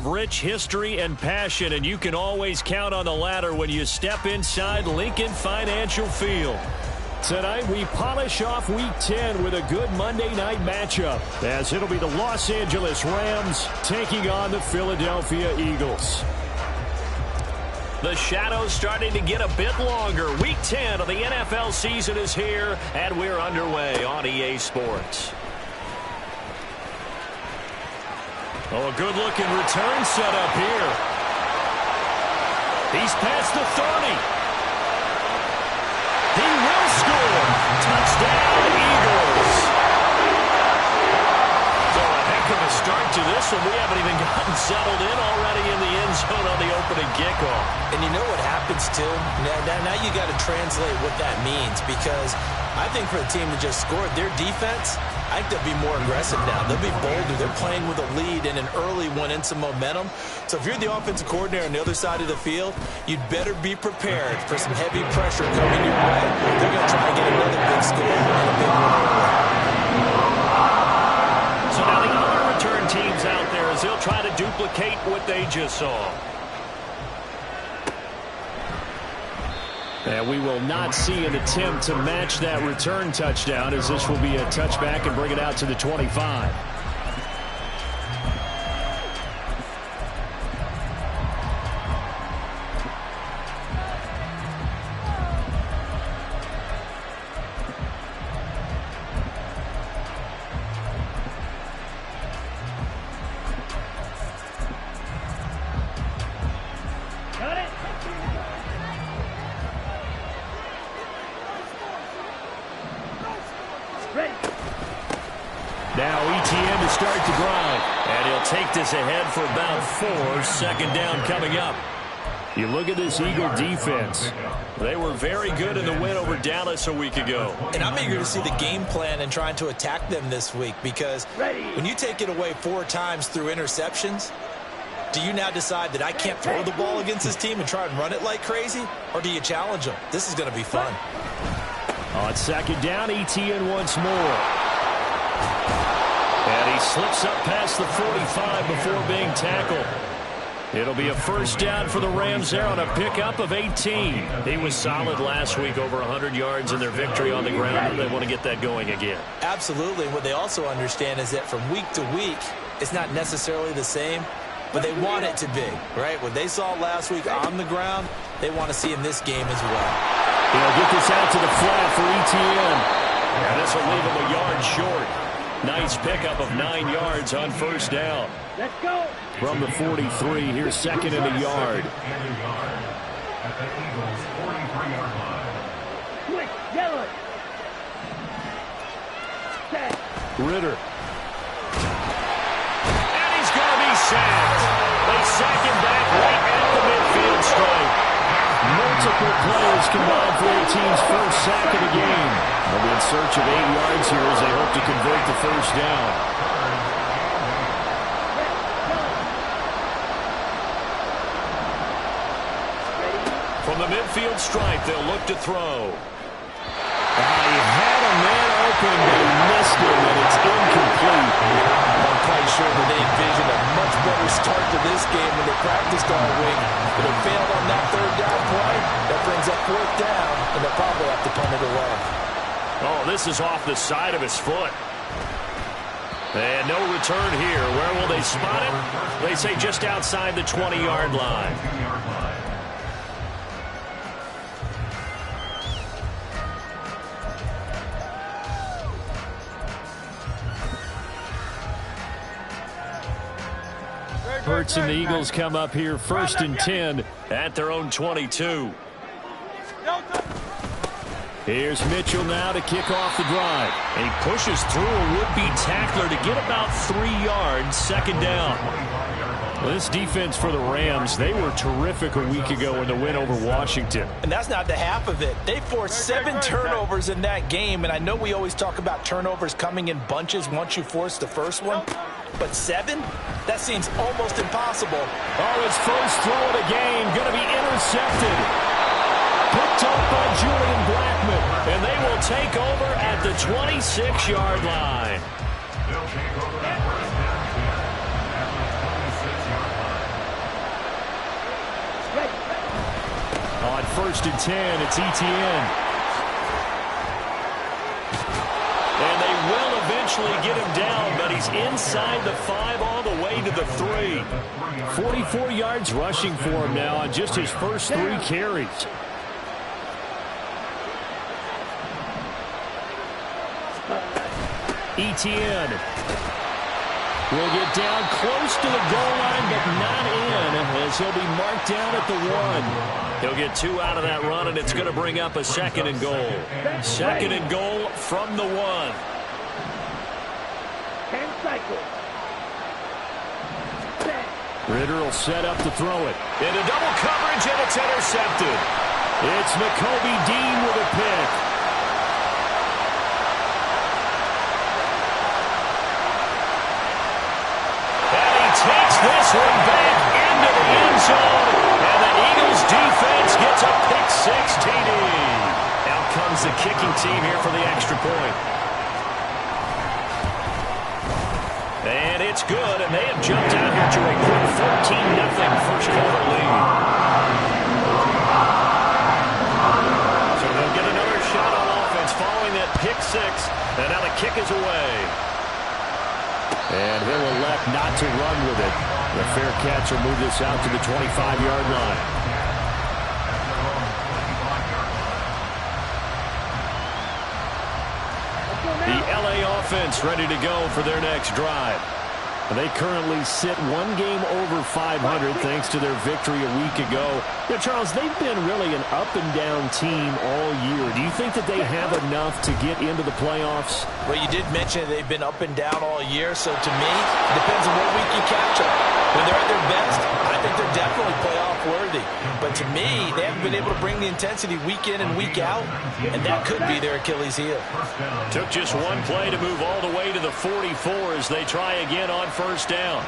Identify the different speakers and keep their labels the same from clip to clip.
Speaker 1: of rich history and passion, and you can always count on the latter when you step inside Lincoln Financial Field. Tonight, we polish off Week 10 with a good Monday night matchup, as it'll be the Los Angeles Rams taking on the Philadelphia Eagles. The shadow's starting to get a bit longer. Week 10 of the NFL season is here, and we're underway on EA Sports. Oh, a good-looking return set up here. He's past the 30. He will score. Touchdown, Eagles. So a heck of a start to this one. We haven't even gotten settled in already in the end zone on the opening kickoff.
Speaker 2: And you know what happens, too? Now you got to translate what that means, because I think for the team to just score, their defense, I think they'll be more aggressive now. They'll be bolder. They're playing with a lead and an early one and some momentum. So if you're the offensive coordinator on the other side of the field, you'd better be prepared for some heavy pressure coming your way. They're going to try and get another big score and a big one.
Speaker 1: So now the other return teams out there as they'll try to duplicate what they just saw. And we will not see an attempt to match that return touchdown, as this will be a touchback and bring it out to the 25. Now ETN to start the drive. And he'll take this ahead for about 4. Second down coming up. You look at this Eagle defense. They were very good in the win over Dallas a week ago.
Speaker 2: And I'm eager to see the game plan and trying to attack them this week, because when you take it away 4 times through interceptions, do you now decide that I can't throw the ball against this team and try and run it like crazy? Or do you challenge them? This is going to be fun.
Speaker 1: On second down, ETN once more. And he slips up past the 45 before being tackled. It'll be a first down for the Rams there on a pickup of 18. He was solid last week, over 100 yards in their victory on the ground. They want to get that going again.
Speaker 2: Absolutely. What they also understand is that from week to week, it's not necessarily the same, but they want it to be, right? What they saw last week on the ground, they want to see in this game as well.
Speaker 1: He'll get this out to the flat for ETN. And this will leave him a yard short. Nice pickup of 9 yards on first down.
Speaker 3: Let's go.
Speaker 1: From the 43, here's second and a yard.
Speaker 3: Quick, yellow. Set.
Speaker 1: Ritter. And he's going to be sacked. They sack him back right at the midfield stripe. Multiple players combined for their team's first sack of the game. They'll be in search of 8 yards here as they hope to convert the first down. From the midfield stripe, they'll look to throw. He had a man open, but he missed it, and it's incomplete.
Speaker 2: I'm quite sure that they envisioned a much better start to this game when they practiced all week. But they failed on that third down play. That brings up fourth down, and they'll probably have to punt it away.
Speaker 1: Oh, this is off the side of his foot. And no return here. Where will they spot it? They say just outside the 20-yard line. Hurts and the Eagles come up here first and 10 at their own 22. Here's Mitchell now to kick off the drive. And he pushes through a would-be tackler to get about 3 yards, second down. Well, this defense for the Rams, they were terrific a week ago in the win over Washington.
Speaker 2: And that's not the half of it. They forced 7 turnovers in that game, and I know we always talk about turnovers coming in bunches once you force the first one. But 7? That seems almost impossible.
Speaker 1: Oh, his first throw of the game going to be intercepted. Picked up by Julian Blackmon. And they will take over at the 26-yard line. 1st and 10. It's Etienne. And they will eventually get him down, but he's inside the 5 all the way to the 3. 44 yards rushing for him now on just his first 3 carries. Etienne will get down close to the goal line, but not in, as he'll be marked down at the 1. He'll get 2 out of that run, and it's going to bring up a 2nd and goal. 2nd and goal from the 1.
Speaker 3: 10 cycles.
Speaker 1: Ridder will set up to throw it. Into double coverage, and it's intercepted. It's Nakobe Dean with a pick. And he takes this one back into the end zone. And the Eagles defense gets a pick 6 TD. Out comes the kicking team here for the extra point. And it's good, and they have jumped out here to a quick 14-0 first quarter lead. So they'll get another shot on offense following that pick 6, and now the kick is away. And he'll elect not to run with it. The fair catch will move this out to the 25-yard line. The LA offense ready to go for their next drive. They currently sit 1 game over 500 thanks to their victory a week ago. Yeah, Charles, they've been really an up-and-down team all year. Do you think that they have enough to get into the playoffs?
Speaker 2: Well, you did mention they've been up and down all year, so to me, it depends on what week you catch them. When they're at their best, I think they're definitely playoff worthy. But to me, they haven't been able to bring the intensity week in and week out, and that could be their Achilles heel.
Speaker 1: Took just 1 play to move all the way to the 44 as they try again on first down.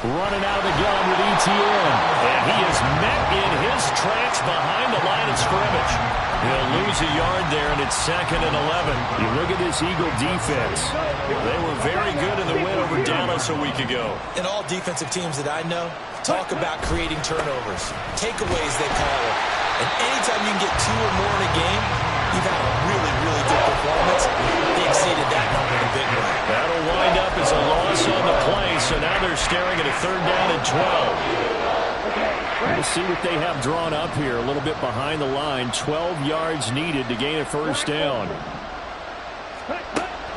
Speaker 1: Running out of the gun with Etienne. And he is met in his tracks behind the line of scrimmage. He'll lose a yard there, and it's 2nd and 11. You look at this Eagle defense. They were very good in the win over Dallas a week ago.
Speaker 2: And all defensive teams that I know talk about creating turnovers. Takeaways, they call it. And anytime you can get 2 or more in a game, you've had a really, really good performance. They exceeded that number in a big way.
Speaker 1: That'll wind up as a loss on the play, so now they're staring at a 3rd down and 12. We'll see what they have drawn up here. A little bit behind the line. 12 yards needed to gain a first down.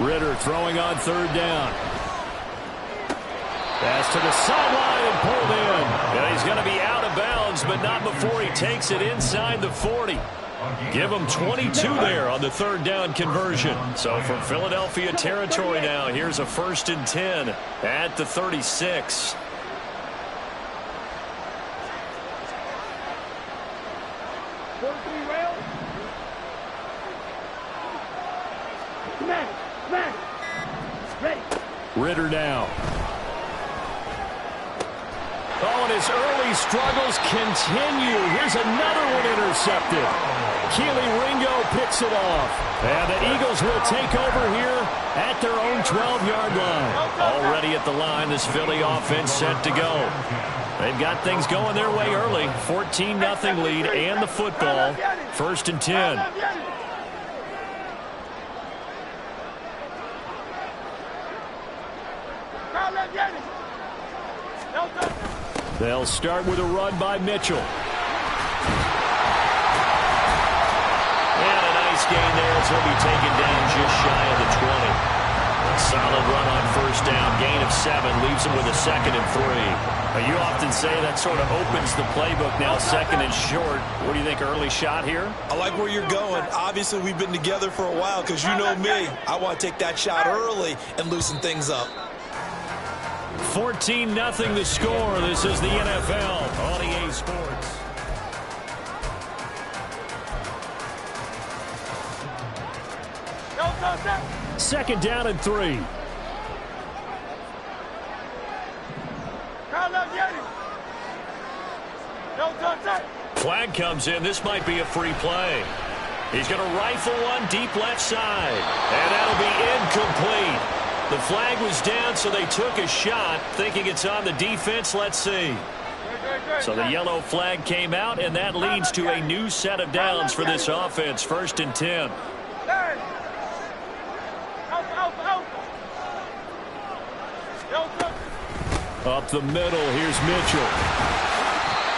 Speaker 1: Ridder throwing on 3rd down. Pass to the sideline and pulled in. And he's going to be out of bounds, but not before he takes it inside the 40. Give him 22 there on the 3rd down conversion. So from Philadelphia territory now, here's a 1st and 10 at the 36. Ridder now. Oh, and his early struggles continue. Here's another one intercepted. Keely Ringo picks it off. And the Eagles will take over here at their own 12-yard line. Already at the line, this Philly offense set to go. They've got things going their way early. 14-0 lead and the football. 1st and 10. They'll start with a run by Mitchell. And a nice gain there as he'll be taken down just shy of the 20. A solid run on first down. Gain of 7 leaves him with a 2nd and 3. Now, you often say that sort of opens the playbook now, 2nd and short. What do you think, early shot here?
Speaker 2: I like where you're going. Obviously, we've been together for a while because you know me. I want to take that shot early and loosen things up.
Speaker 1: 14-0 the score. This is the NFL on EA Sports. Second down and 3. Flag comes in. This might be a free play. He's going to rifle one deep left side. And that'll be incomplete. The flag was down, so they took a shot, thinking it's on the defense. Let's see. So the yellow flag came out, and that leads to a new set of downs for this offense. 1st and 10. Up the middle, here's Mitchell.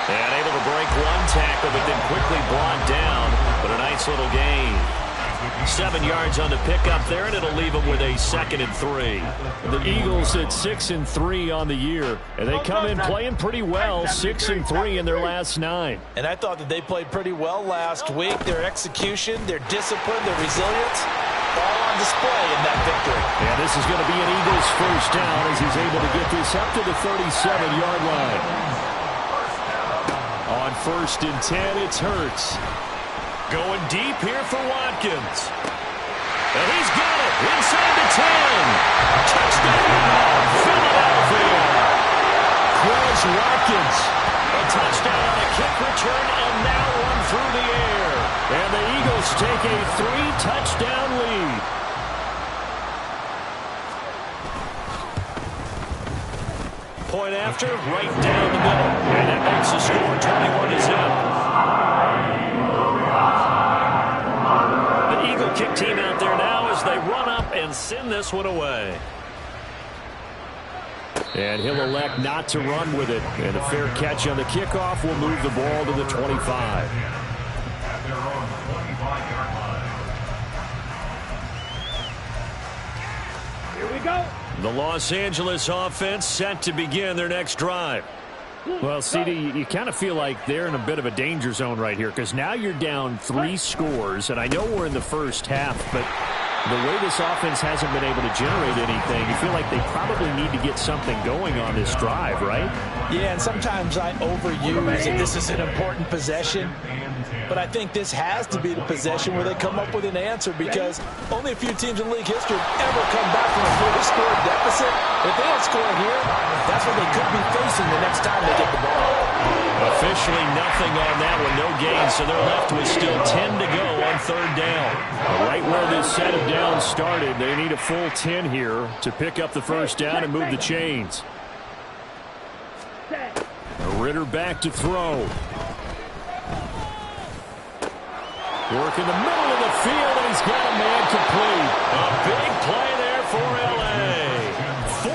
Speaker 1: And able to break one tackle, but then quickly brought down. But a nice little gain. 7 yards on the pickup there, and it'll leave them with a 2nd and 3. The Eagles at 6-3 on the year, and they come in playing pretty well, 6-3 in their last 9.
Speaker 2: And I thought that they played pretty well last week. Their execution, their discipline, their resilience, all on display in that victory.
Speaker 1: And this is going to be an Eagles first down as he's able to get this up to the 37-yard line. On 1st and 10, it's Hurts. Going deep here for Watkins. And he's got it inside the 10. Touchdown, Philadelphia. Quez Watkins. A touchdown on a kick return and now one through the air. And the Eagles take a 3-touchdown lead. Point after, right down the middle. And that makes the score 21-0. The Eagle kick team out there now as they run up and send this one away. And he'll elect not to run with it. And a fair catch on the kickoff will move the ball to the 25.
Speaker 3: Here we go.
Speaker 1: The Los Angeles offense set to begin their next drive. Well, CD, you kind of feel like they're in a bit of a danger zone right here because now you're down 3 scores, and I know we're in the first half, but the way this offense hasn't been able to generate anything, you feel like they probably need to get something going on this drive, right?
Speaker 2: Yeah, and sometimes I overuse that this is an important possession, but I think this has to be the possession where they come up with an answer because only a few teams in league history have ever come back from a 4-score deficit. If they don't score here, that's what they could be facing the next time they get the ball.
Speaker 1: Officially nothing on that one, no gain, so they're left with still 10 to go on 3rd down. Right where this set of downs started, they need a full 10 here to pick up the first down and move the chains. Ritter back to throw. Work in the middle of the field, and he's got a man complete. A big play there for L.A.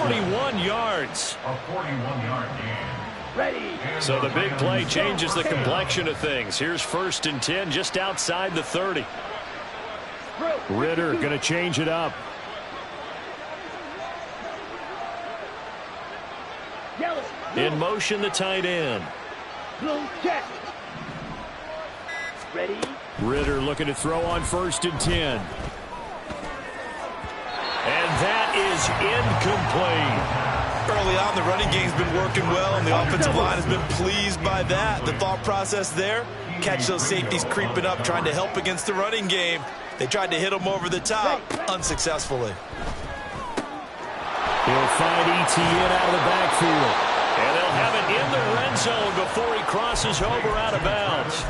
Speaker 1: 41 yards.
Speaker 3: A 41-yard gain. Ready.
Speaker 1: So the big play changes the complexion of things. Here's 1st and 10 just outside the 30. Ritter going to change it up. In motion, the tight end.
Speaker 3: Blue check. Ready.
Speaker 1: Ritter looking to throw on 1st and 10. And that is incomplete.
Speaker 2: Early on, the running game's been working well, and the offensive line has been pleased by that. The thought process there, catch those safeties creeping up, trying to help against the running game. They tried to hit them over the top, unsuccessfully.
Speaker 1: He'll find Etienne out of the backfield. And they'll have it in the red zone before he crosses over out of bounds.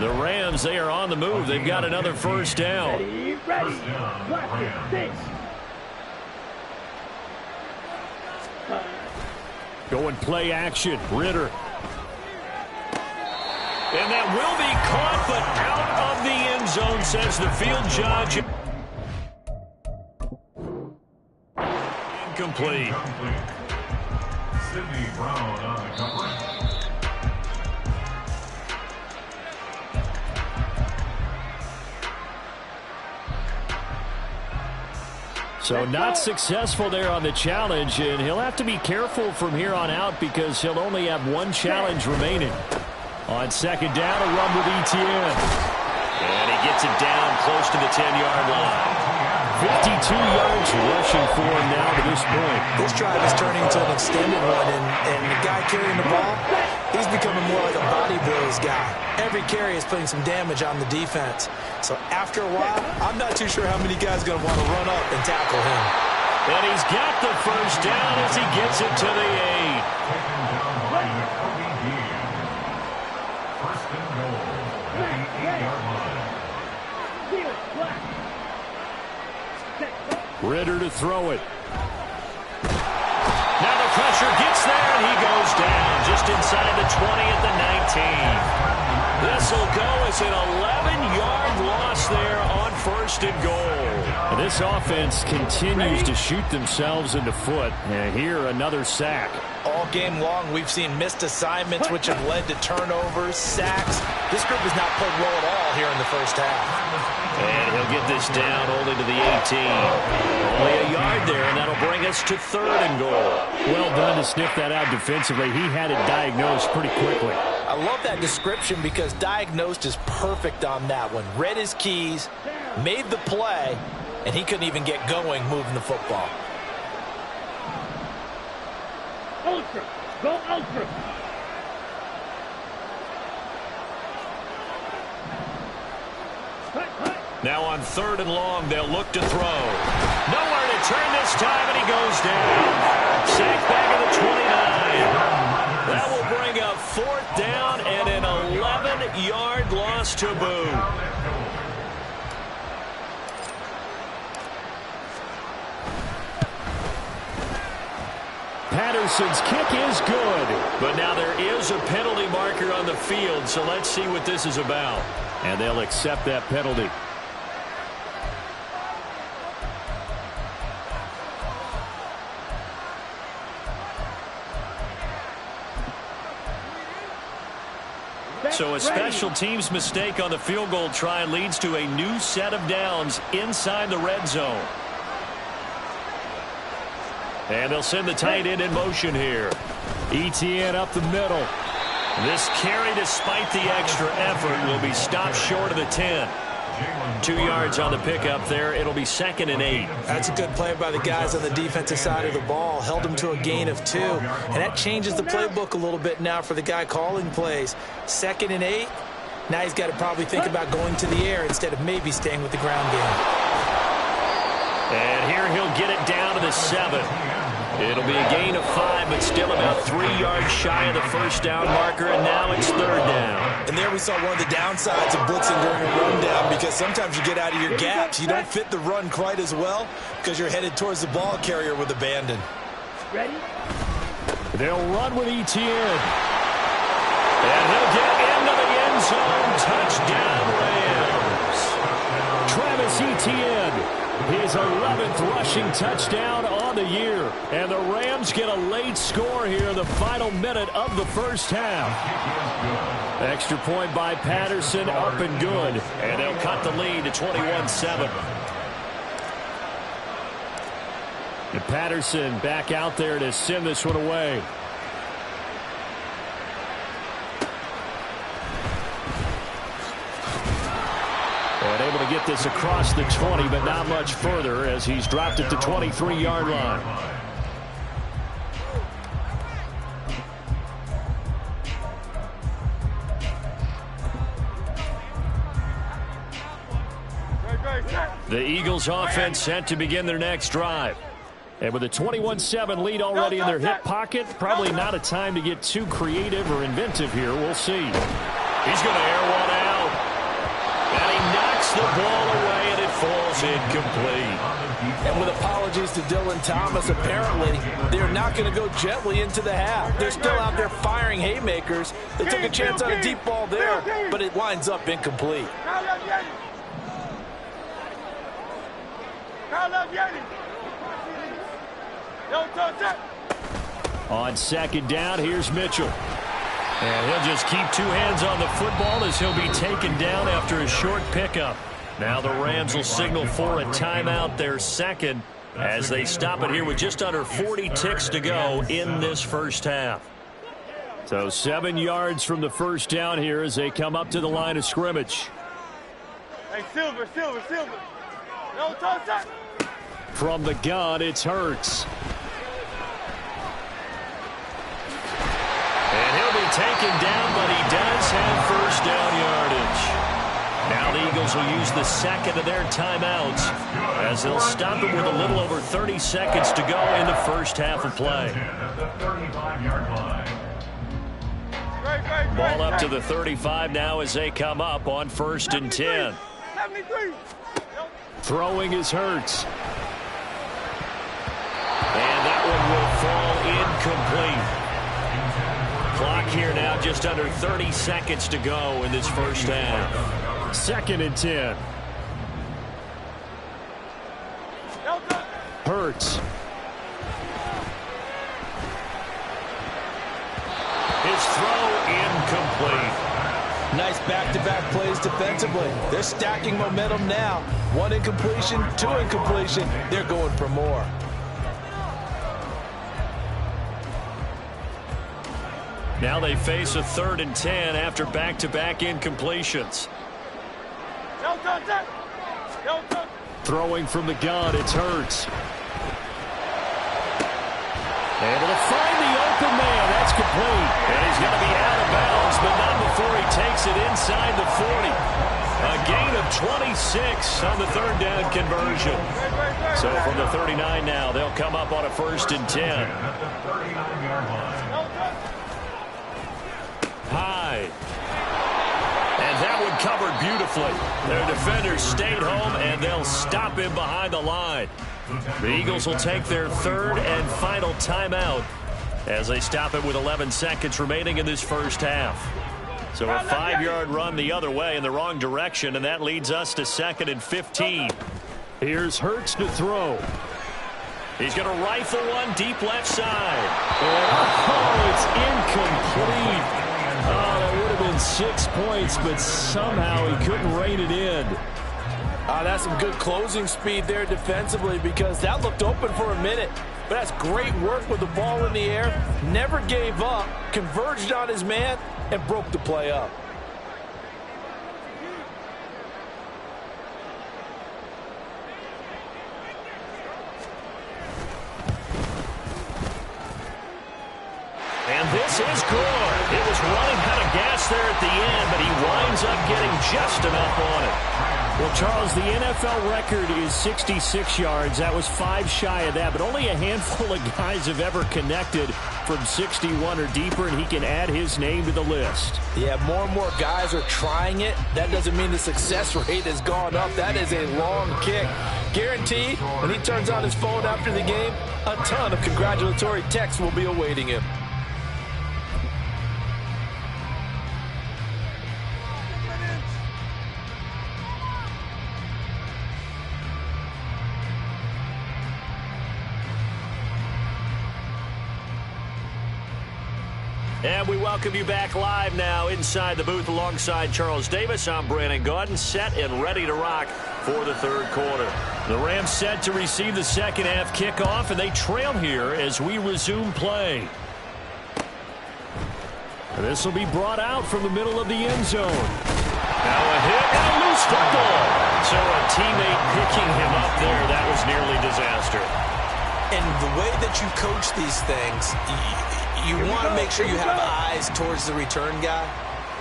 Speaker 1: The Rams, they are on the move. They've got another first down.
Speaker 3: Ready. Six.
Speaker 1: Going play action. Ritter. And that will be caught, but out of the end zone, says the field judge. Incomplete.
Speaker 4: Sidney Brown on the coverage.
Speaker 1: So not successful there on the challenge, and he'll have to be careful from here on out because he'll only have one challenge remaining. On 2nd down, a run with Etienne. And he gets it down close to the 10-yard line. 52 yards rushing for him now to this point.
Speaker 2: This drive is turning into an extended one, and the guy carrying the ball, he's becoming more like a body blows guy. Every carry is putting some damage on the defense. So after a while, I'm not too sure how many guys are going to want to run up and tackle him.
Speaker 1: And he's got the first down as he gets it to the 8. Ritter to throw it. Now the pressure gets there, and he goes down just inside will go as an 11-yard loss there on 1st and goal. And this offense continues to shoot themselves in the foot. And here, another sack.
Speaker 2: All game long, we've seen missed assignments, which have led to turnovers, sacks. This group has not played well at all here in the first half.
Speaker 1: And he'll get this down only to the 18. Only a yard there, and that'll bring us to 3rd and goal. Well done to sniff that out defensively. He had it diagnosed pretty quickly.
Speaker 2: I love that description because diagnosed is perfect on that one. Read his keys, made the play, and he couldn't even get going moving the football.
Speaker 3: Ultra. Go ultra.
Speaker 1: Now on 3rd and long, they'll look to throw. Nowhere to turn this time, and he goes down. Sacked back at the 29. That will bring up 4th down and an 11-yard loss to boot. Patterson's kick is good, but now there is a penalty marker on the field, so let's see what this is about. And they'll accept that penalty. So a special teams mistake on the field goal try leads to a new set of downs inside the red zone. And they'll send the tight end in motion here. Etienne up the middle. This carry, despite the extra effort, will be stopped short of the 10. 2 yards on the pickup there. It'll be 2nd and 8.
Speaker 2: That's a good play by the guys on the defensive side of the ball. Held them to a gain of 2. And that changes the playbook a little bit now for the guy calling plays. 2nd and 8. Now he's got to probably think about going to the air instead of maybe staying with the ground game.
Speaker 1: And here he'll get it down to the 7. It'll be a gain of 5, but still about 3 yards shy of the 1st down marker, and now it's 3rd down.
Speaker 2: And there we saw one of the downsides of blitzing during a rundown, because sometimes you get out of your gaps. You don't fit the run quite as well because you're headed towards the ball carrier with abandon.
Speaker 3: Ready?
Speaker 1: They'll run with Etienne. And he'll get into the end zone. Touchdown, Rams. Travis Etienne. His 11th rushing touchdown on the year. And the Rams get a late score here in the final minute of the first half. Extra point by Patterson, up and good. And they'll cut the lead to 21-7. And Patterson back out there to send this one away. And able to get this across the 20, but not much further as he's dropped it to 23-yard line. The Eagles offense set to begin their next drive. And with a 21-7 lead already in their hip pocket, probably not a time to get too creative or inventive here. We'll see. He's going to air one out. And he knocks the ball away, and it falls incomplete.
Speaker 2: And with apologies to Dylan Thomas, apparently they're not going to go gently into the half. They're still out there firing haymakers. They took a chance on a deep ball there, but it winds up incomplete.
Speaker 1: On second down, here's Mitchell. And he'll just keep 2 hands on the football as he'll be taken down after a short pickup. Now the Rams will signal for a timeout, their second, as they stop it here with just under 40 ticks to go in this first half. So 7 yards from the first down here as they come up to the line of scrimmage.
Speaker 4: Hey, Silver. No touch.
Speaker 1: From the gun, it's Hurts. And he'll be taken down, but he does have first down yardage. Now the Eagles will use the second of their timeouts as they'll stop it with a little over 30 seconds to go in the first half of play. Ball up to the 35 now as they come up on 1st and 10.
Speaker 4: 73.
Speaker 1: Throwing is Hurts. And that one will fall incomplete. Clock here now, just under 30 seconds to go in this first half. 2nd and 10. Hurts. His throw incomplete.
Speaker 2: Nice back-to-back plays defensively. They're stacking momentum now. 1 incompletion, 2 incompletion. They're going for more.
Speaker 1: Now they face a 3rd and 10 after back-to-back incompletions. Throwing from the gun, it's Hurts. Able to find the open man. That's complete. And he's going to be out of bounds, but not before he takes it inside the 40. A gain of 26 on the 3rd down conversion. So from the 39 now, they'll come up on a 1st and 10. Hyde. And that one covered beautifully. Their defenders stayed home, and they'll stop him behind the line. The Eagles will take their 3rd and final timeout as they stop it with 11 seconds remaining in this first half. So a 5-yard run the other way in the wrong direction, and that leads us to 2nd and 15. Here's Hurts to throw. He's going to rifle one deep left side. Oh, it's incomplete. Oh, that would have been 6 points, but somehow he couldn't rein it in.
Speaker 2: That's some good closing speed there defensively, because that looked open for a minute. But that's great work with the ball in the air. Never gave up, converged on his man, and broke the play up.
Speaker 1: And this is good. It was running out of gas there at the end, but he winds up getting just enough on it. Well, Charles, the NFL record is 66 yards. That was 5 shy of that, but only a handful of guys have ever connected from 61 or deeper, and he can add his name to the list.
Speaker 2: Yeah, more and more guys are trying it. That doesn't mean the success rate has gone up. That is a long kick. Guaranteed, when he turns on his phone after the game, a ton of congratulatory texts will be awaiting him.
Speaker 1: And we welcome you back live now inside the booth alongside Charles Davis. I'm Brandon Gaudin, set and ready to rock for the 3rd quarter. The Rams set to receive the 2nd half kickoff, and they trail here as we resume play. This will be brought out from the middle of the end zone. Now a hit and a loose football. So a teammate picking him up there, that was nearly disaster.
Speaker 2: And the way that you coach these things, you want to make sure you have eyes towards the return guy,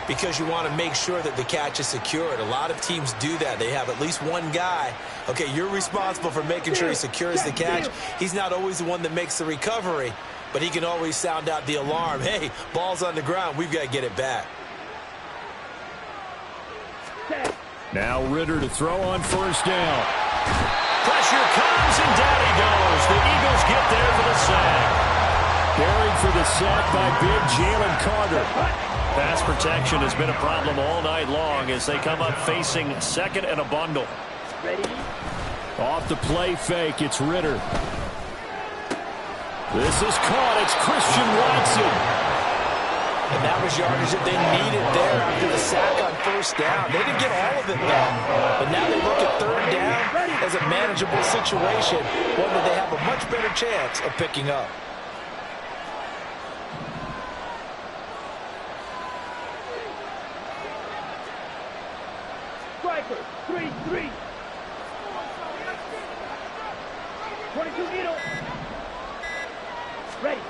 Speaker 2: because you want to make sure that the catch is secured. A lot of teams do that. They have at least one guy. Okay, you're responsible for making sure he secures the catch. He's not always the one that makes the recovery, but he can always sound out the alarm. Hey, ball's on the ground. We've got to get it back.
Speaker 1: Now Ritter to throw on 1st down. Pressure comes, and down he goes. The Eagles get there for the sack. Buried for the sack by big Jalen Carter. Pass protection has been a problem all night long as they come up facing 2nd and a bundle.
Speaker 3: Ready?
Speaker 1: Off the play fake, it's Ritter. This is caught. It's Christian Watson.
Speaker 2: And that was yardage that they needed there after the sack on 1st down. They didn't get all of it, though. But now they look at 3rd down as a manageable situation, one that they have a much better chance of picking up.
Speaker 3: Striker, 3-3. 22 middle. Ready.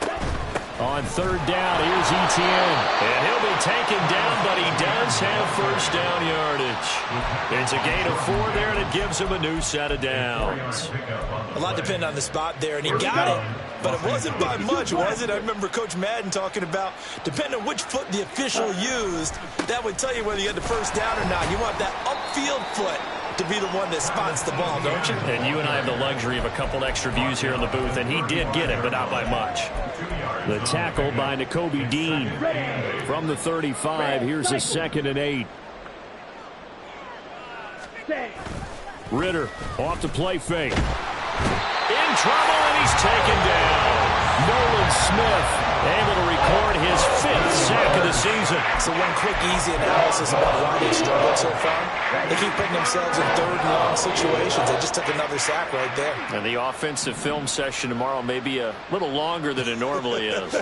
Speaker 1: On 3rd down, here's Etienne. And he'll be taken down, but he does have 1st down yardage. It's a gain of 4 there, and it gives him a new set of downs.
Speaker 2: A lot depended on the spot there, and he got it. But it wasn't by much, was it? I remember Coach Madden talking about, depending on which foot the official used, that would tell you whether you had the 1st down or not. You want that upfield foot. to be the one that spots the ball, don't you?
Speaker 1: And you and I have the luxury of a couple extra views here in the booth, and he did get it, but not by much. The tackle by Nakobe Dean. From the 35, here's a 2nd and 8. Ritter off the play fake. In trouble, and he's taken down. Nolan Smith able to record his 5th sack of the season.
Speaker 2: So one quick, easy analysis about why they struggled so far. They keep putting themselves in 3rd and long situations. They just took another sack right there.
Speaker 1: And the offensive film session tomorrow may be a little longer than it normally is.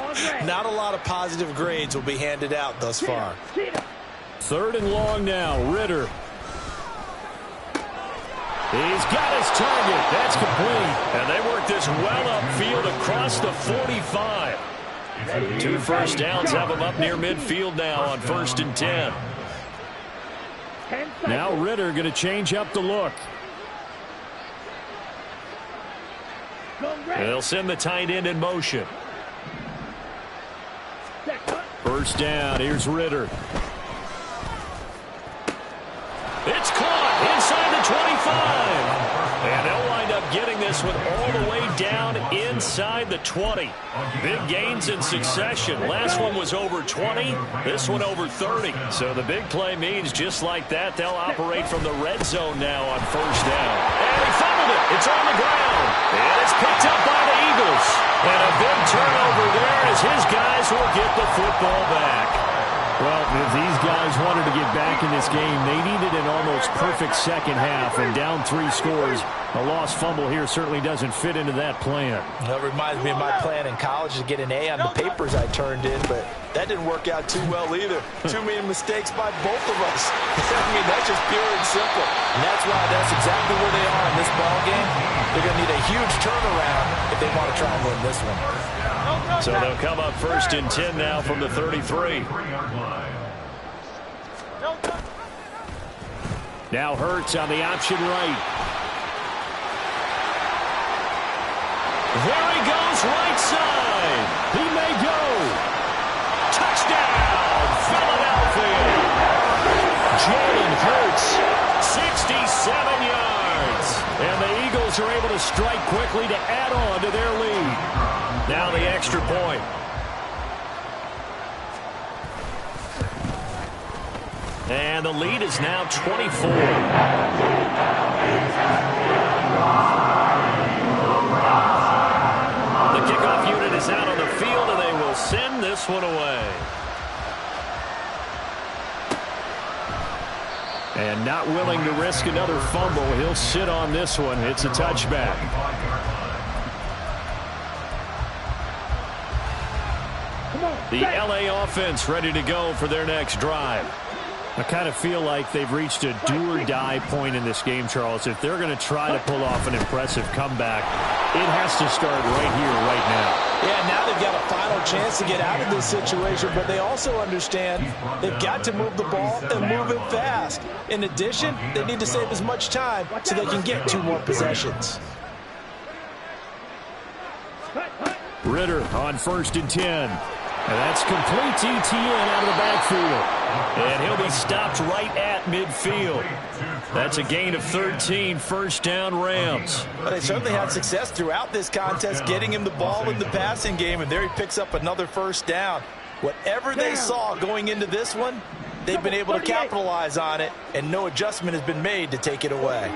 Speaker 2: Not a lot of positive grades will be handed out thus far.
Speaker 1: 3rd and long now. Ritter. He's got his target. That's complete. And they work this well upfield across the 45. 2 first downs have them up near midfield now on 1st and 10. Now Ritter going to change up the look. They'll send the tight end in motion. 1st down. Here's Ritter. It's caught inside the 25. And they'll wind up getting this one all the way down inside the 20. Big gains in succession. Last one was over 20. This one over 30. So the big play means just like that, they'll operate from the red zone now on 1st down. And he fumbled it. It's on the ground. And it's picked up by the Eagles. And a big turnover there as his guys will get the football back. Well, if these guys wanted to get back in this game, they needed an almost perfect second half, and down 3 scores. A lost fumble here certainly doesn't fit into that plan.
Speaker 2: That reminds me of my plan in college to get an A on the papers I turned in, but that didn't work out too well either. Too many mistakes by both of us. I mean, that's just pure and simple. And that's why that's exactly where they are in this ball game. They're going to need a huge turnaround if they want to try and win this one.
Speaker 1: So they'll come up 1st and 10 now from the 33. Now Hurts on the option right. There he goes, right side. He may go. Touchdown, Philadelphia. Jalen Hurts, 67 yards. And the Eagles are able to strike quickly to add on to their lead. Now the extra point. And the lead is now 24. The kickoff unit is out on the field, and they will send this one away. And not willing to risk another fumble, he'll sit on this one. It's a touchback. The LA offense ready to go for their next drive. I kind of feel like they've reached a do-or-die point in this game, Charles. If they're going to try to pull off an impressive comeback, it has to start right here, right now.
Speaker 2: Yeah, now they've got a final chance to get out of this situation, but they also understand they've got to move the ball and move it fast. In addition, they need to save as much time so they can get 2 more possessions.
Speaker 1: Ritter on 1st and 10. And that's complete to Etienne out of the backfield. And he'll be stopped right at midfield. That's a gain of 13, 1st down Rams.
Speaker 2: But they certainly had success throughout this contest, getting him the ball in the passing game, and there he picks up another 1st down. Whatever they saw going into this one, they've been able to capitalize on it, and no adjustment has been made to take it away.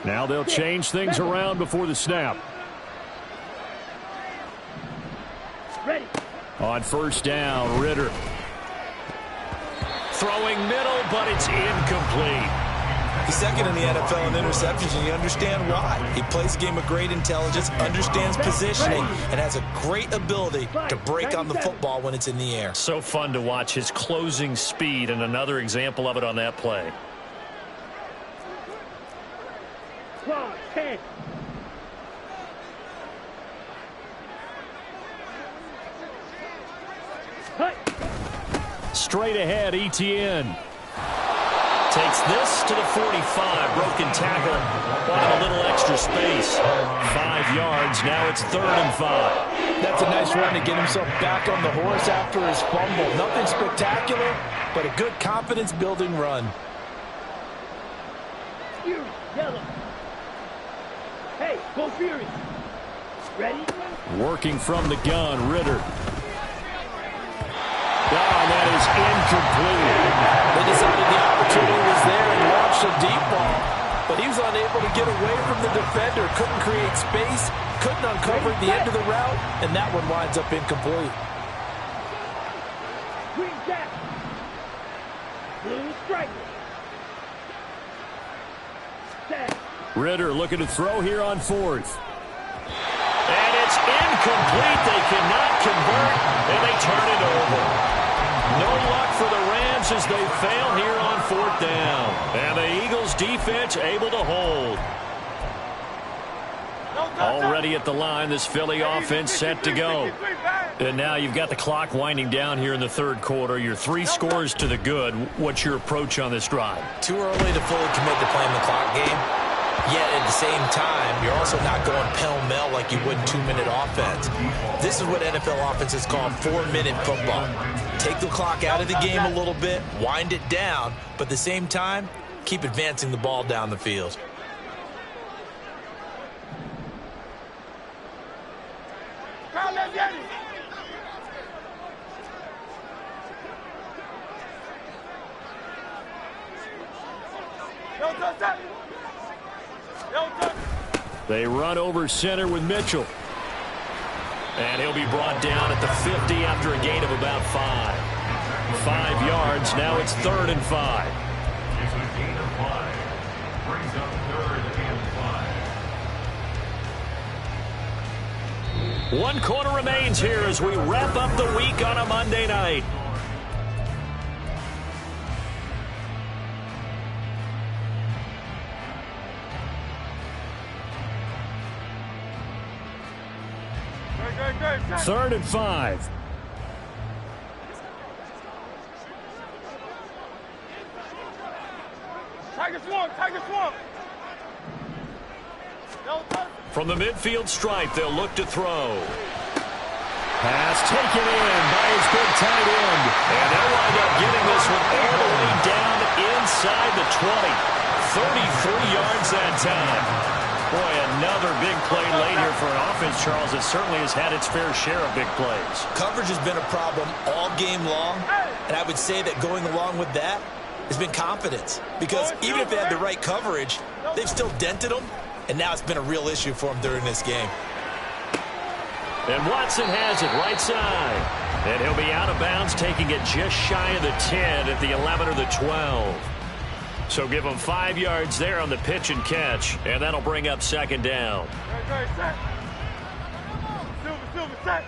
Speaker 1: Now they'll change things around before the snap.
Speaker 3: Ready.
Speaker 1: On 1st down, Ritter. Throwing middle, but it's incomplete.
Speaker 2: He's 2nd in the NFL in interceptions, and you understand why. He plays a game of great intelligence, understands positioning, and has a great ability to break on the football when it's in the air.
Speaker 1: So fun to watch his closing speed, and another example of it on that play.
Speaker 3: 10.
Speaker 1: Straight ahead, Etienne. Takes this to the 45. Broken tackle. Wanted a little extra space. 5 yards. Now it's 3rd and 5.
Speaker 2: That's a nice run to get himself back on the horse after his fumble. Nothing spectacular, but a good confidence-building run.
Speaker 3: Fury. Yellow. Hey, go Fury. Ready?
Speaker 1: Working from the gun, Ritter. That is incomplete.
Speaker 2: They decided the opportunity was there and launched a deep ball, but he was unable to get away from the defender, couldn't create space, couldn't uncover the end of the route, and that one winds up incomplete.
Speaker 3: Green jack. Blue striker. Set.
Speaker 1: Ritter looking to throw here on fourth. And it's incomplete. They cannot convert, and they turn it over. No luck for the Rams as they fail here on fourth down. And the Eagles defense able to hold. Already at the line, this Philly offense set to go. And now you've got the clock winding down here in the third quarter. You're 3 scores to the good. What's your approach on this drive?
Speaker 2: Too early to fully commit to playing the clock game. Yet at the same time, you're also not going pell-mell like you would in 2-minute offense. This is what NFL offenses call 4-minute football. Take the clock out of the game a little bit, wind it down, but at the same time, keep advancing the ball down the field.
Speaker 1: They run over center with Mitchell. And he'll be brought down at the 50 after a gain of about 5. 5 yards. Now it's 3rd and 5. 1 quarter remains here as we wrap up the week on a Monday night. Third and 5.
Speaker 4: Tiger Swamp, Tiger Swamp.
Speaker 1: From the midfield stripe, they'll look to throw. Pass taken in by his big tight end. And they'll wind up getting this one all the way down inside the 20. 33 yards that time. Boy, another big play late here for an offense, Charles, that certainly has had its fair share of big plays.
Speaker 2: Coverage has been a problem all game long, and I would say that going along with that has been confidence. Because even if they had the right coverage, they've still dented them, and now it's been a real issue for them during this game.
Speaker 1: And Watson has it right side. And he'll be out of bounds, taking it just shy of the 10 at the 11 or the 12. So give them 5 yards there on the pitch and catch, and that'll bring up 2nd down.
Speaker 4: Silver, set.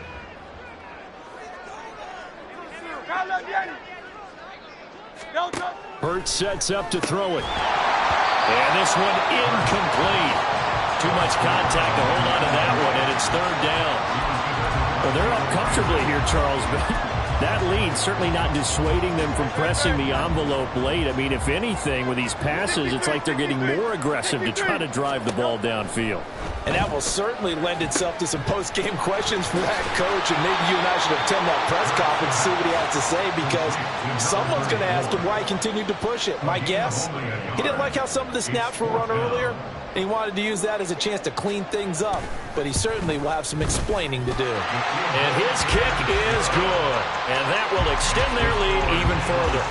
Speaker 1: Hurts sets up to throw it. And this one incomplete. Too much contact to hold on to that one, and it's 3rd down. Well, they're up comfortably here, Charles, but that lead certainly not dissuading them from pressing the envelope late. I mean, if anything, with these passes, it's like they're getting more aggressive to try to drive the ball downfield.
Speaker 2: And that will certainly lend itself to some post-game questions for that coach, and maybe you and I should attend that press conference to see what he has to say, because someone's going to ask him why he continued to push it. My guess, he didn't like how some of the snaps were run earlier, and he wanted to use that as a chance to clean things up. But he certainly will have some explaining to do.
Speaker 1: And his kick is good. And that will extend their lead even further.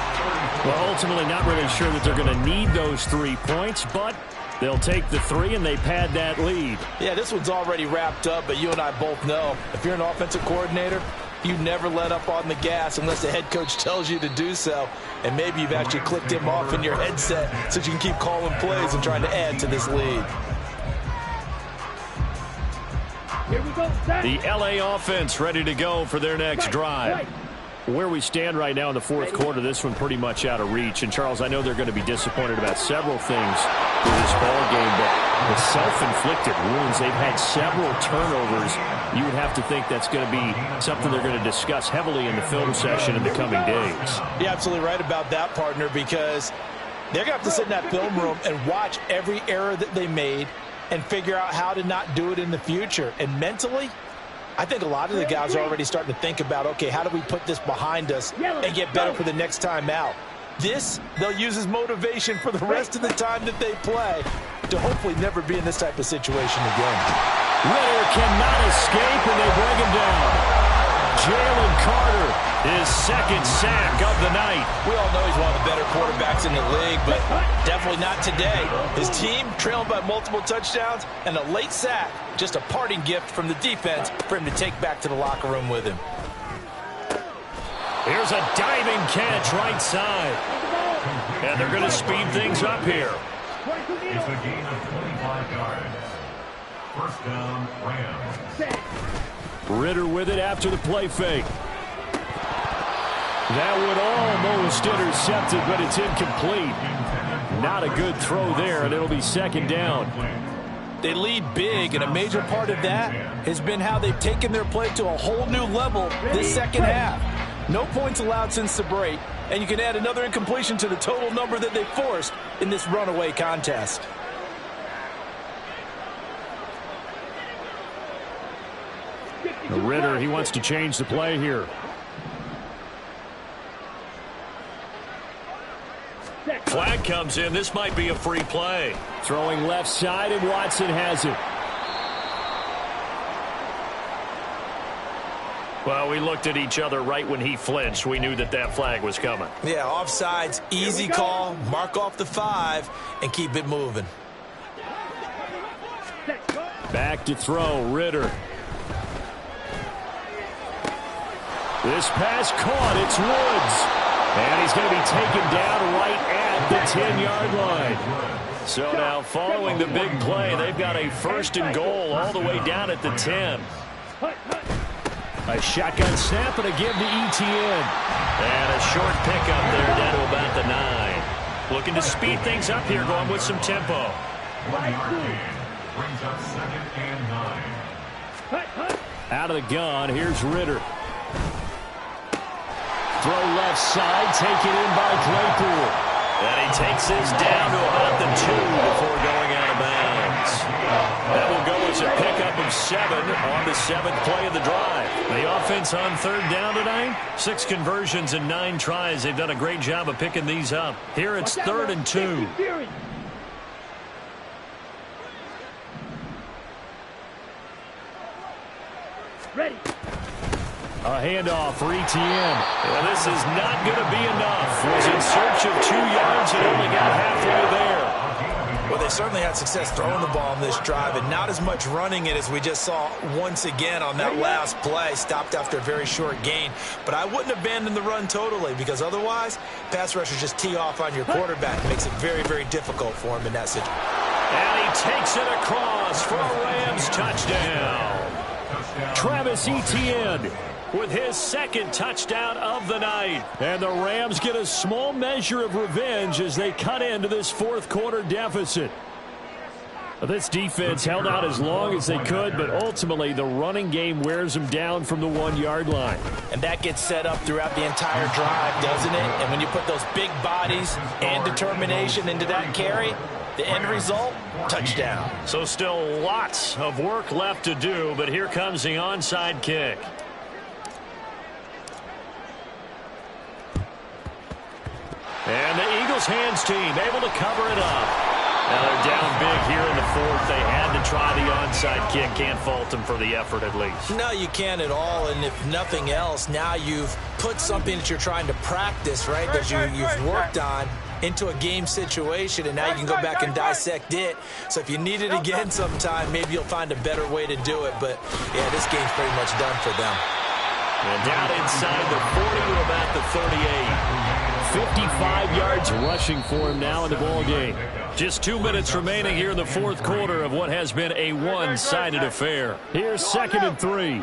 Speaker 1: Well, ultimately not really sure that they're going to need those 3 points, but they'll take the 3 and they pad that lead.
Speaker 2: Yeah, this one's already wrapped up, but you and I both know if you're an offensive coordinator, you never let up on the gas unless the head coach tells you to do so. And maybe you've actually clicked him off in your headset so you can keep calling plays and trying to add to this lead.
Speaker 3: Here we go.
Speaker 1: The LA offense ready to go for their next drive. Where we stand right now in the 4th quarter, this one pretty much out of reach. And, Charles, I know they're going to be disappointed about several things with this ball game, but the self-inflicted wounds, they've had several turnovers. You would have to think that's going to be something they're going to discuss heavily in the film session in the coming days.
Speaker 2: You're absolutely right about that, partner, because they're going to have to sit in that film room and watch every error that they made and figure out how to not do it in the future. And mentally, I think a lot of the guys are already starting to think about, okay, how do we put this behind us and get better for the next time out? This, they'll use as motivation for the rest of the time that they play to hopefully never be in this type of situation again.
Speaker 1: Ridder cannot escape, and they bring him down. Jalen Carter, his second sack of the night.
Speaker 2: We all know he's one of the better quarterbacks in the league, but definitely not today. His team trailing by multiple touchdowns, and a late sack, just a parting gift from the defense for him to take back to the locker room with him.
Speaker 1: Here's a diving catch right side. And they're going to speed things up here.
Speaker 5: It's a gain of 25 yards. First down, Rams.
Speaker 1: Ridder with it after the play fake. That would almost intercept it, but it's incomplete. Not a good throw there, and it'll be second down.
Speaker 2: They lead big, and a major part of that has been how they've taken their play to a whole new level this second half. No points allowed since the break, and you can add another incompletion to the total number that they forced in this runaway contest.
Speaker 1: Ridder, he wants to change the play here. Flag comes in. This might be a free play. Throwing left side, and Watson has it. Well, we looked at each other right when he flinched. We knew that that flag was coming.
Speaker 2: Yeah, offsides, easy call, mark off the 5, and keep it moving.
Speaker 1: Back to throw, Ridder. This pass caught, it's Woods. And he's going to be taken down right at the 10-yard line. So now following the big play, they've got a first and goal all the way down at the 10. A shotgun snap and a give to Etienne. And a short pickup there down to about the 9. Looking to speed things up here, going with some tempo.
Speaker 5: 1 yard gain brings up second and 9.
Speaker 1: Out of the gun, here's Ridder. Throw left side, taken in by Claypool. And he takes this down to about the 2 before going out of bounds. That will go as a pickup of 7 on the 7th play of the drive. The offense on third down tonight, 6 conversions and 9 tries. They've done a great job of picking these up. Here it's 3rd and 2.
Speaker 3: Ready.
Speaker 1: A handoff for Etienne. Well, this is not going to be enough. Was in search of 2 yards and only got halfway there.
Speaker 2: Well, they certainly had success throwing the ball on this drive and not as much running it as we just saw once again on that last play. Stopped after a very short gain. But I wouldn't abandon the run totally because otherwise, pass rushers just tee off on your quarterback. It makes it very, very difficult for him in that situation.
Speaker 1: And he takes it across for a Rams touchdown. Travis Etienne with his second touchdown of the night. And the Rams get a small measure of revenge as they cut into this fourth quarter deficit. This defense held out as long as they could, but ultimately the running game wears them down from the 1-yard line.
Speaker 2: And that gets set up throughout the entire drive, doesn't it? And when you put those big bodies and determination into that carry, the end result, touchdown.
Speaker 1: So still lots of work left to do, but here comes the onside kick. And the Eagles hands team able to cover it up. Now they're down big here in the 4th. They had to try the onside kick. Can't fault them for the effort at least.
Speaker 2: No, you can't at all. And if nothing else, now you've put something that you're trying to practice, right, that you've worked on into a game situation, and now you can go back and dissect it. So if you need it again sometime, maybe you'll find a better way to do it. But, yeah, this game's pretty much done for them.
Speaker 1: And down inside the 40 to about the 38. 55 yards rushing for him now in the ball game. Just 2 minutes remaining here in the fourth quarter of what has been a one-sided affair. Here's 2nd and 3.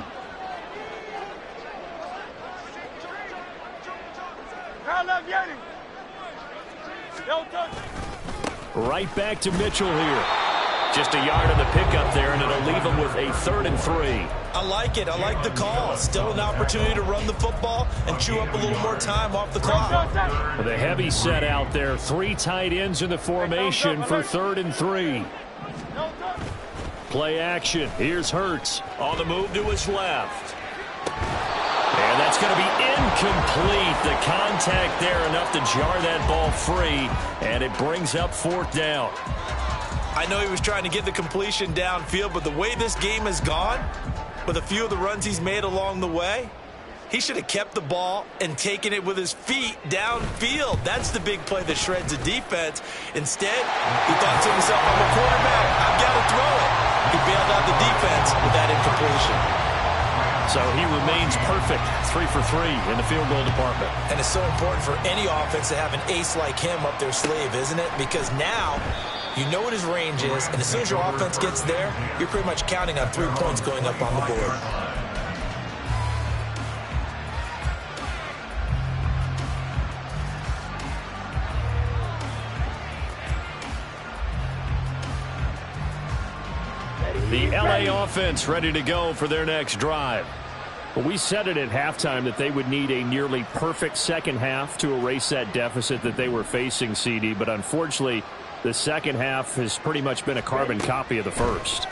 Speaker 1: Right back to Mitchell here. Just a yard on the pickup there, and it'll leave him with a 3rd and 3.
Speaker 2: I like it. I like the call. Still an opportunity to run the football and chew up a little more time off the clock.
Speaker 1: The heavy set out there. 3 tight ends in the formation for 3rd and 3. Play action. Here's Hurts on the move to his left. And that's going to be incomplete. The contact there enough to jar that ball free, and it brings up 4th down.
Speaker 2: I know he was trying to get the completion downfield, but the way this game has gone, with a few of the runs he's made along the way, he should have kept the ball and taken it with his feet downfield. That's the big play that shreds a defense. Instead, he thought to himself, I'm a quarterback, I've got to throw it. He bailed out the defense with that incompletion.
Speaker 1: So he remains perfect, 3 for 3 in the field goal department.
Speaker 2: And it's so important for any offense to have an ace like him up their sleeve, isn't it? Because now you know what his range is, and as soon as your offense gets there, you're pretty much counting on 3 points going up on the board.
Speaker 1: The LA offense ready to go for their next drive. Well, we said it at halftime that they would need a nearly perfect second half to erase that deficit that they were facing, CD. But unfortunately, the second half has pretty much been a carbon copy of the first.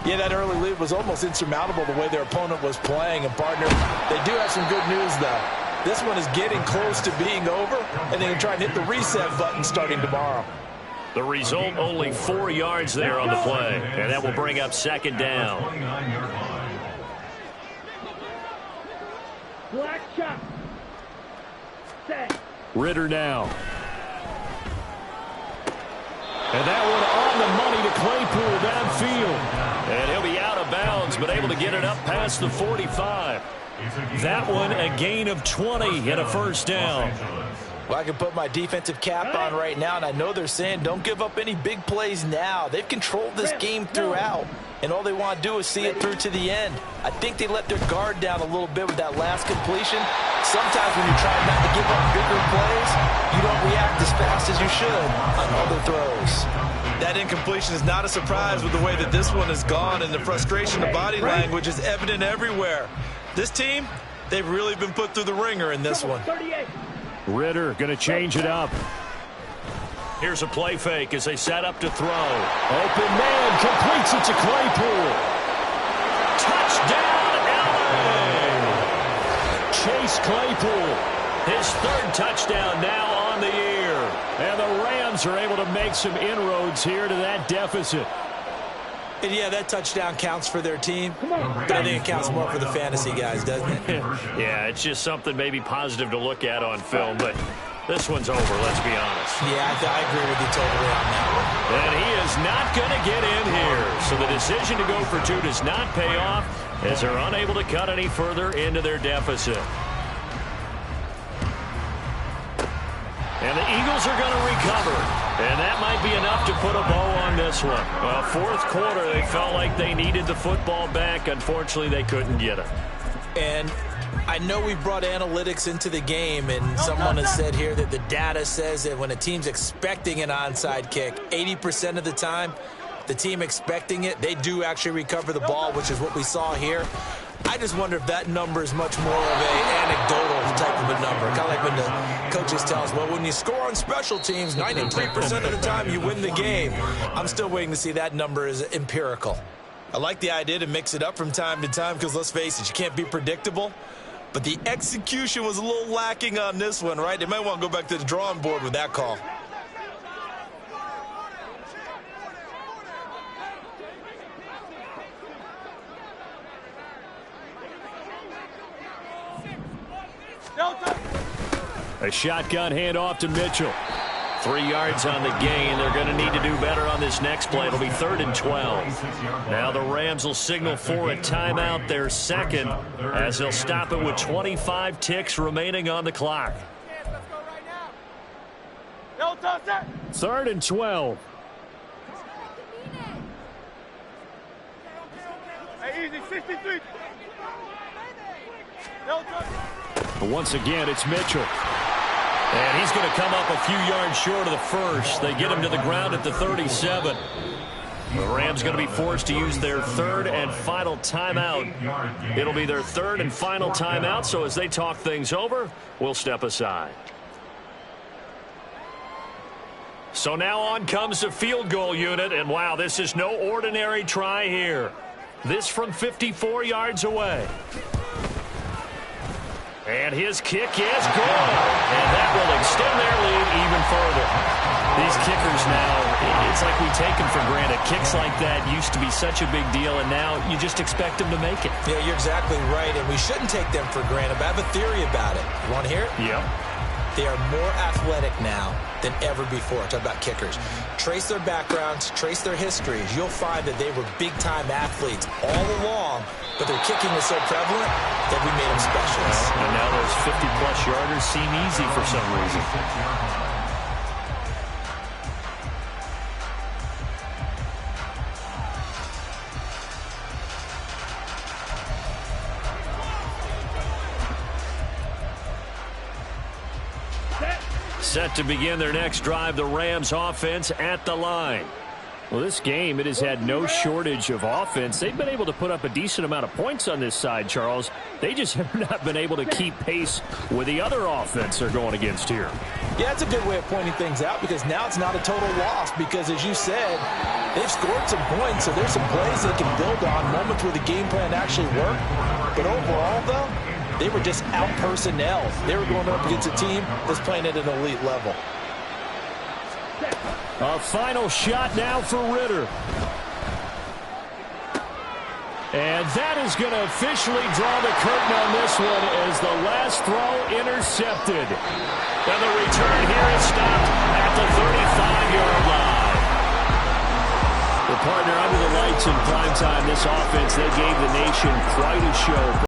Speaker 2: Yeah, that early lead was almost insurmountable the way their opponent was playing. And, partner, they do have some good news, though. This one is getting close to being over, and they can try and hit the reset button starting tomorrow.
Speaker 1: The result, only 4 yards there on the play, and that will bring up 2nd down.
Speaker 3: Black shot. Set.
Speaker 1: Ritter now. And that one on the money to Claypool downfield. And he'll be out of bounds, but able to get it up past the 45. That one a gain of 20 and a 1st down.
Speaker 2: Well, I can put my defensive cap on right now, and I know they're saying don't give up any big plays now. They've controlled this game throughout, and all they want to do is see it through to the end. I think they let their guard down a little bit with that last completion. Sometimes when you're trying not to give up bigger plays, you don't react as fast as you should on other throws. That incompletion is not a surprise with the way that this one has gone, and the frustration of body language is evident everywhere. This team, they've really been put through the ringer in this one.
Speaker 3: 38.
Speaker 1: Ritter going to change it up. Here's a play fake as they set up to throw. Open man completes it to Claypool. Touchdown, LA! Chase Claypool, his 3rd touchdown now on the year. And the Rams are able to make some inroads here to that deficit.
Speaker 2: And yeah, that touchdown counts for their team, but I think it counts more for the fantasy guys, doesn't it?
Speaker 1: Yeah, it's just something maybe positive to look at on film, but this one's over, let's be honest.
Speaker 2: Yeah, I agree with you totally on that one.
Speaker 1: And he is not going to get in here. So the decision to go for 2 does not pay off as they're unable to cut any further into their deficit. And the Eagles are going to recover. And that might be enough to put a bow on this one. Well, 4th quarter, they felt like they needed the football back. Unfortunately, they couldn't get it.
Speaker 2: And I know we brought analytics into the game, and someone has said here that the data says that when a team's expecting an onside kick, 80% of the time, the team expecting it, they do actually recover the ball, which is what we saw here. I just wonder if that number is much more of an anecdotal type of a number. Kind of like when the coaches tell us, well, when you score on special teams, 93% of the time you win the game. I'm still waiting to see that number is empirical. I like the idea to mix it up from time to time because, let's face it, you can't be predictable. But the execution was a little lacking on this one, right? They might want to go back to the drawing board with that call.
Speaker 1: A shotgun handoff to Mitchell. 3 yards on the gain. They're going to need to do better on this next play. It'll be 3rd and 12. Now the Rams will signal for a timeout, their 2nd, as they'll stop it with 25 ticks remaining on the clock. 3rd and 12.
Speaker 4: Hey, easy, 63.
Speaker 1: But once again, it's Mitchell. And he's going to come up a few yards short of the first. They get him to the ground at the 37. The Rams going to be forced to use their 3rd and final timeout. It'll be their 3rd and final timeout, so as they talk things over, we'll step aside. So now on comes the field goal unit, and wow, this is no ordinary try here. This from 54 yards away. And his kick is good. And that will extend their lead even further. These kickers now, it's like we take them for granted. Kicks like that used to be such a big deal, and now you just expect them to make it.
Speaker 2: Yeah, you're exactly right, and we shouldn't take them for granted. But I have a theory about it. You want to hear it?
Speaker 1: Yep.
Speaker 2: They are more athletic now than ever before. Talk about kickers. Trace their backgrounds, trace their histories. You'll find that they were big-time athletes all along, but their kicking was so prevalent that we made them specialists.
Speaker 1: And now those 50-plus yarders seem easy for some reason. Set to begin their next drive, the Rams offense at the line. Well, this game, it has had no shortage of offense. They've been able to put up a decent amount of points on this side, Charles. They just have not been able to keep pace with the other offense they're going against here.
Speaker 2: Yeah, it's a good way of pointing things out because now it's not a total loss because, as you said, they've scored some points, so there's some plays they can build on, moments where the game plan actually worked. But overall, though, they were just out-personnel. They were going up against a team that's playing at an elite level.
Speaker 1: A final shot now for Ritter. And that is going to officially draw the curtain on this one as the last throw intercepted. And the return here is stopped at the 35-yard line. The partner under the lights in primetime, this offense, they gave the nation quite a show.